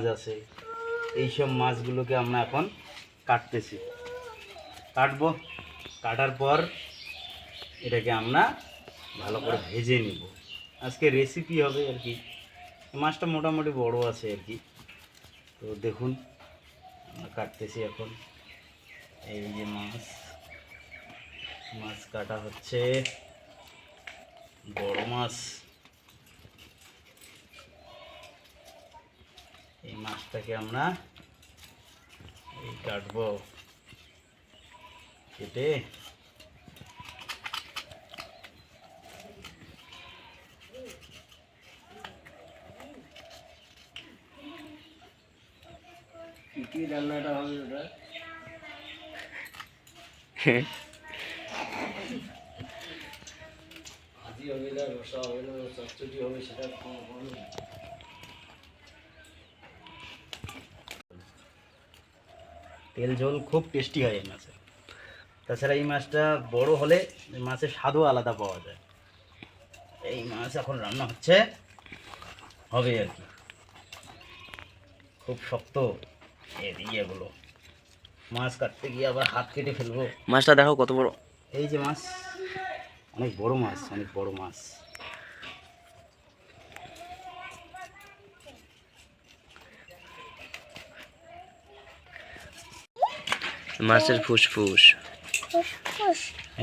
মাছ আছে, এইসব মাছগুলোকে আমরা এখন কাটতেছি। কাটবো, কাটার পর এটাকে আমরা ভালো করে ভেজে নিব। আজকে রেসিপি হবে আর কি। মাছটা মোটামুটি বড় আছে আর কি। তো দেখুন আমরা কাটতেছি এখন। এই যে মাছ, মাছ কাটা হচ্ছে, বড় মাছ। এই মাছটাকে আমরা এই কাটবো, কেটে কি রান্নাটা হবে ওটা? ভাজি হবে না, রসা হবে না, চচ্চড়ি হবে, সেটা তেল ঝোল খুব টেস্টি হয় এই মাছে। তাছাড়া এই মাছটা বড় হলে মাছের স্বাদও আলাদা পাওয়া যায়। এই মাছ এখন রান্না হচ্ছে, হবে আর কি। খুব শক্ত এগুলো, মাছ কাটতে গিয়ে আবার হাত কেটে ফেলবো। মাছটা দেখো কত বড়। এই যে মাছ, অনেক বড় মাছ, অনেক বড় মাছ। মাছের ফুসফুস।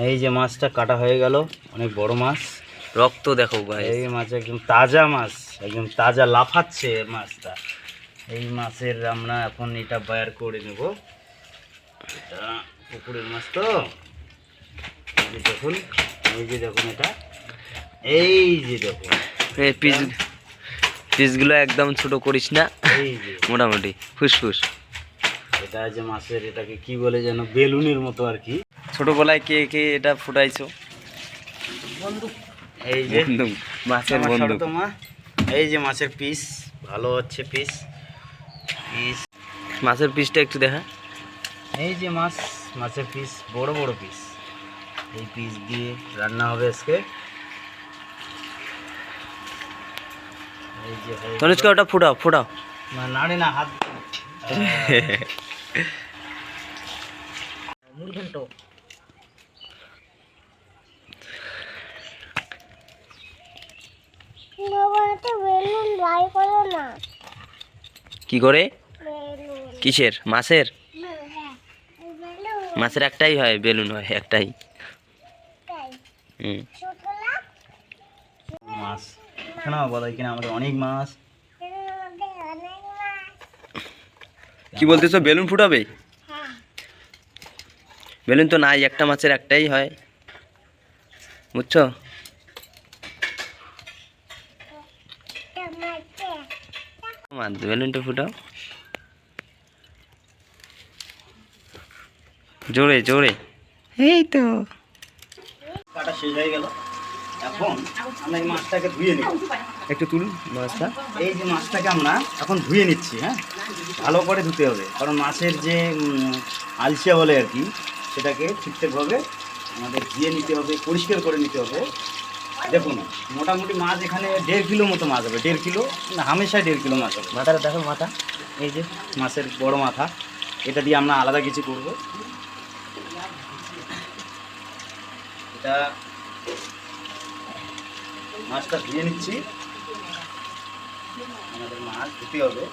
এই যে মাছটা কাটা হয়ে গেল, অনেক বড় মাছ। রক্ত দেখো ভাই, এই মাছ একদম তাজা মাছ, একদম তাজা, লাফাচ্ছে মাছটা। এই মাছের আমরা এখন এটা বের করে নেব। এটা পুকুরের মাছ তো, দেখুন। এই যে দেখুন এটা, এই যে দেখুন এই পিসগুলো একদম ছোট করিস না, এই যে মোটামুটি ফুসফুস। এটা যে মাছের, এটাকে কি বলে যেন, বেলুনের মতো আর কি। ছোটবেলায় কে কে এটা ফুটাইছো? বন্দুক। এই যে মাছের বন্দুক। এই যে মাছের পিস, ভালো হচ্ছে পিস। মাছের পিসটা একটু দেখা। এই যে মাছ, মাছের পিস, বড় বড় পিস। এই পিস দিয়ে রান্না হবে আজকে। এই যে তনুজকে ওটা ফুটাও ফুটাও। নাড়ে না, হাত মুড়ঘন্ট। কি করে? কিসের? মাছের? মাছের একটাই হয়, বেলুন হয় একটাই। মাছ এখানে বলা কিনা, আমাদের অনেক মাছ। কি বলতেছো, বেলুন ফুটাবে? বেলুন তো নাই, একটা মাছের একটাই হয়, বুঝছো? বেলুনটা ফুটাও জোরে জোরে। এই তো কাটা শেষ হয়ে গেল। এখন আমরা এই মাছটাকে ধুয়ে নিব। একটু তুলুন মাছটা। এই যে মাছটাকে আমরা এখন ধুয়ে নিচ্ছি। হ্যাঁ, ভালো করে ধুতে হবে, কারণ মাছের যে আলসিয়া বলে আর কি, সেটাকে ঠিকঠাকভাবে আমাদের ধুয়ে নিতে হবে, পরিষ্কার করে নিতে হবে। দেখুন, মোটামুটি মাছ এখানে 1.5 কিলো মতো মাছ হবে। 1.5 কিলো না, হামেশাই 1.5 কিলো মাছ হবে। মাথাটা দেখো, মাথা। এই যে মাছের বড় মাথা, এটা দিয়ে আমরা আলাদা কিছু করব। এটা মাছটা ধুয়ে নিচ্ছি। আমাদের মাছ ধুতে হবে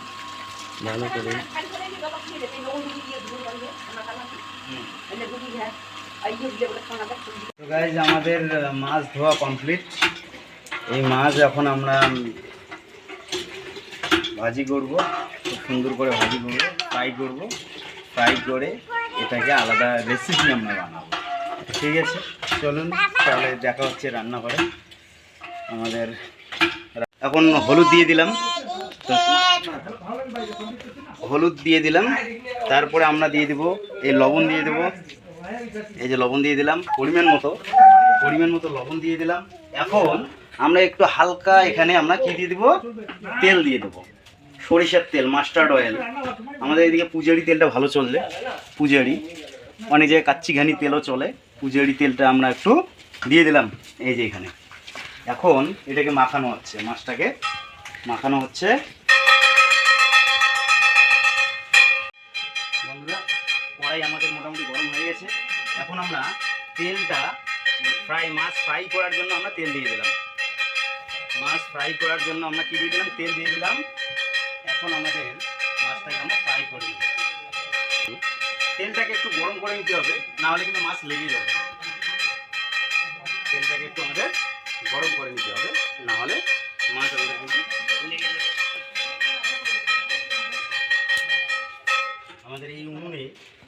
ভালো করে। তো গাইস, আমাদের মাছ ধোয়া কমপ্লিট। এই মাছ এখন আমরা ভাজি করব, খুব সুন্দর করে ভাজি করব, ফ্রাই করব। ফ্রাই করে এটাকে আলাদা রেসিপি আমরা বানাবো। ঠিক আছে, চলুন তাহলে দেখা হচ্ছে রান্নাঘরে। আমাদের এখন হলুদ দিয়ে দিলাম, হলুদ দিয়ে দিলাম। তারপরে আমরা দিয়ে দিব এই লবণ দিয়ে দেবো। এই যে লবণ দিয়ে দিলাম পরিমাণ মতো লবণ দিয়ে দিলাম। এখন আমরা একটু হালকা এখানে আমরা কি দিয়ে দিব, তেল দিয়ে দেবো, সরিষার তেল, মাস্টার্ড অয়েল। আমাদের এদিকে পূজারি তেলটা ভালো চলবে, পূজারি, অনেক জায়গায় কাচ্চি ঘানি তেলও চলে। পূজারি তেলটা আমরা একটু দিয়ে দিলাম এই যে এখানে। এখন এটাকে মাখানো হচ্ছে, মাছটাকে মাখানো হচ্ছে। এখন আমরা তেলটা মাছ ফ্রাই করার জন্য আমরা তেল দিয়ে দিলাম। মাছ ফ্রাই করার জন্য আমরা কি দিয়ে দিলাম? তেল দিয়ে দিলাম। এখন আমাদের মাছটাকে আমরা ফ্রাই করে নেব। তেলটাকে একটু গরম করে নিতে হবে, না হলে কিন্তু মাছ লেগে যাবে। তেলটাকে একটু আমাদের গরম করে নিতে হবে, না হলে মাছ আমাদের কিন্তু লেগে যাবে। আমাদের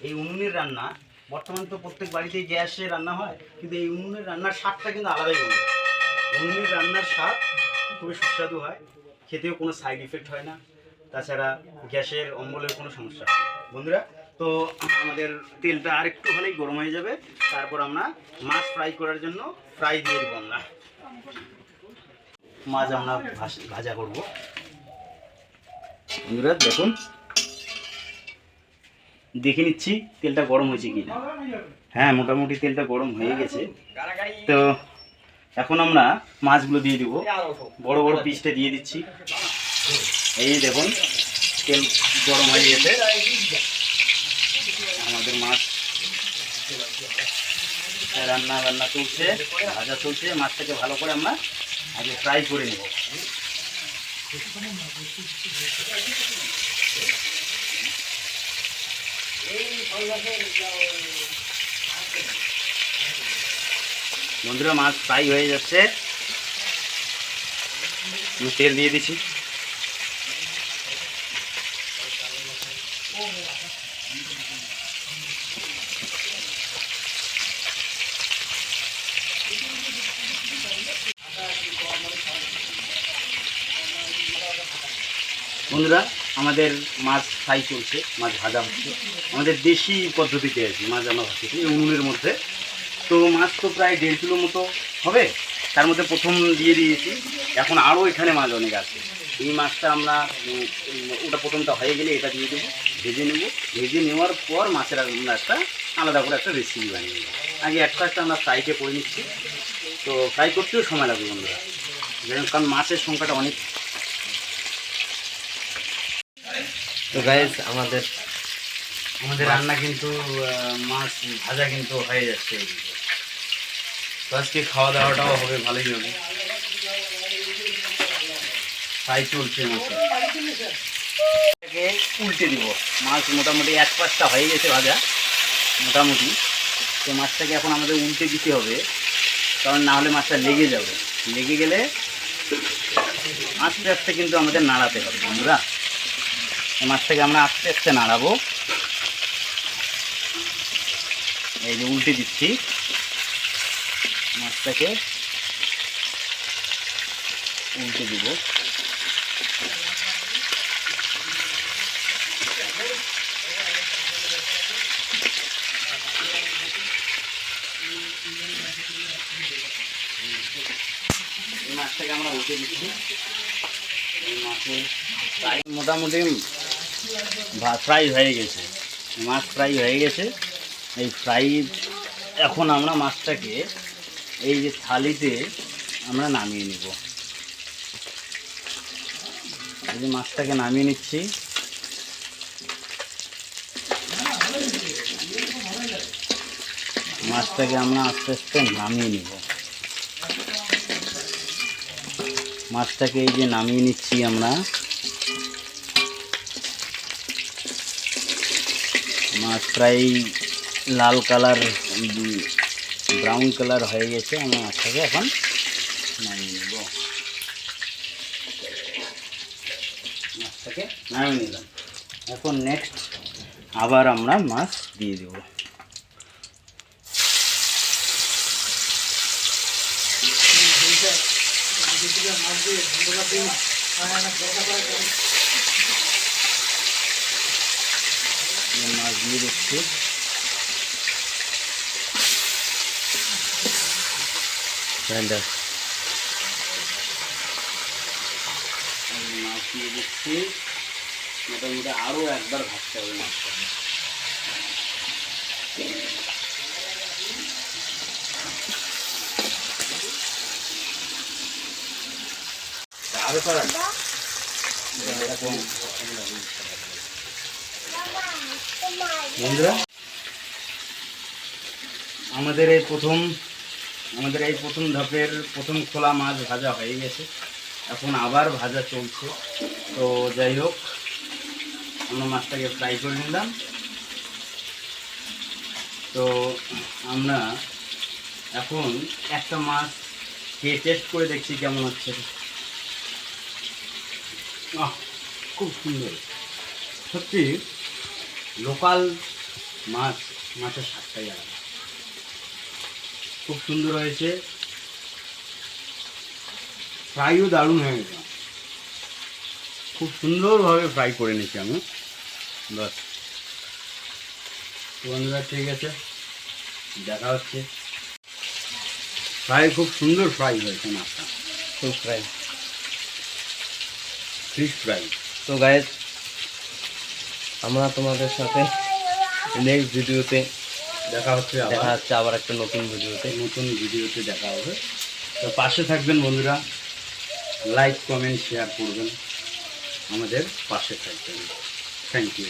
এই উনুনের রান্না, বর্তমান তো প্রত্যেক বাড়িতেই গ্যাসে রান্না হয়, কিন্তু এই উনুনের রান্নার স্বাদটা কিন্তু আলাদাই হবে। উনুনের রান্নার স্বাদ খুবই সুস্বাদু হয়, খেতেও কোনো সাইড ইফেক্ট হয় না, তাছাড়া গ্যাসের অম্বলের কোনো সমস্যা হয় না। বন্ধুরা, তো আমাদের তেলটা আর একটু হলেই গরম হয়ে যাবে। তারপর আমরা মাছ ফ্রাই করার জন্য ফ্রাই দিয়ে দেবো। আমরা মাছ আমরা ভাজা করব। বন্ধুরা দেখুন, দেখে নিচ্ছি তেলটা গরম হয়েছে কি না। হ্যাঁ, মোটামুটি তেলটা গরম হয়ে গেছে। তো এখন আমরা মাছগুলো দিয়ে দিব। বড় বড় পিসটা দিয়ে দিচ্ছি। এই দেখুন, তেল গরম হয়ে গেছে। আমাদের মাছ রান্না চলছে, ভাজা চলছে। মাছটাকে ভালো করে আমরা আগে ফ্রাই করে নেব। বন্ধুরা, মাছ ফ্রাই হয়ে যাচ্ছে। তেল দিয়ে দিচ্ছি। বন্ধুরা, আমাদের মাছ ফ্রাই চলছে, মাছ ভাজা হচ্ছে আমাদের দেশি পদ্ধতিতে আর কি। মাছ রান্না হচ্ছে এই উনুনের মধ্যে। তো মাছ তো প্রায় 1.5 কিলো মতো হবে। তার মধ্যে প্রথম দিয়ে দিয়েছি, এখন আরও এখানে মাছ অনেক আছে। এই মাছটা আমরা ওটা প্রথমটা হয়ে গেলে এটা দিয়ে দেবো, ভেজে নেব। ভেজে নেওয়ার পর মাছের আমরা একটা আলাদা করে একটা রেসিপি বানিয়ে নেব। আগে একটা আমরা ফ্রাইকে করে নিচ্ছি। তো ফ্রাই করতেও সময় লাগবে বন্ধুরা, কারণ মাছের সংখ্যাটা অনেক। তো গাইস, আমাদের রান্না কিন্তু মাছ ভাজা কিন্তু হয়ে যাচ্ছে। তো আজকে খাওয়া দাওয়াটাও হবে, ভালোই হবে। ফ্রাই চলছে মাছটাকে উল্টে দিব। মাছ মোটামুটি 1 পাশটা হয়ে গেছে ভাজা মোটামুটি। তো মাছটাকে এখন আমাদের উল্টে দিতে হবে, কারণ না হলে মাছটা লেগে যাবে। লেগে গেলে আস্তে আস্তে কিন্তু আমাদের নাড়াতে হবে। বন্ধুরা, মাছটাকে আমরা আস্তে আস্তে নাড়াবো। এই যে উল্টে দিচ্ছি মাছটাকে, উল্টে দিব। এই মাছটাকে আমরা উল্টে দিচ্ছি। এই মাছের ফ্রাই মোটামুটি ফ্রাই হয়ে গেছে। মাছ ফ্রাই হয়ে গেছে। এই ফ্রাই এখন আমরা মাছটাকে এই যে থালিতে আমরা নামিয়ে নিব। এই যে মাছটাকে নামিয়ে নিচ্ছি। মাছটাকে আমরা আস্তে আস্তে নামিয়ে নিব। মাছটাকে এই যে নামিয়ে নিচ্ছি আমরা। মাছ প্রায় লাল কালার, ব্রাউন কালার হয়ে গেছে। আমরা মাছটাকে এখন নামিয়ে নেব। মাছটাকে নামিয়ে নিলাম। এখন নেক্সট আবার আমরা মাছ দিয়ে দেব। মাছ দিয়ে দিচ্ছি। মাছ দিয়ে দিচ্ছি। মোটামুটি আরও একবার ভাজতে হবে মাছটা। বন্ধুরা, আমাদের এই প্রথম ধাপের প্রথম খোলা মাছ ভাজা হয়ে গেছে, এখন আবার ভাজা চলছে। তো যাই হোক, আমরা মাছটাকে ফ্রাই করে নিলাম। তো আমরা এখন একটা মাছ খেয়ে টেস্ট করে দেখছি কেমন হচ্ছে। খুব সুন্দর, সত্যি লোকাল মাছের স্বাদটাই আলাদা, খুব সুন্দর হয়েছে। ফ্রাইও দারুণ হয়ে গেছে, খুব সুন্দরভাবে ফ্রাই করে নিচ্ছি আমি। বাস বন্ধুরা, ঠিক আছে, দেখা হচ্ছে। ফ্রাই খুব সুন্দর ফ্রাই হয়েছে মাছটা, খুব ফ্রাই। Fish fry. তো গাইস, আমরা তোমাদের সাথে নেক্সট ভিডিওতে দেখা হচ্ছে আবার একটা নতুন ভিডিওতে দেখা হবে। তো পাশে থাকবেন বন্ধুরা, লাইক কমেন্ট শেয়ার করবেন, আমাদের পাশে থাকবেন। Thank you.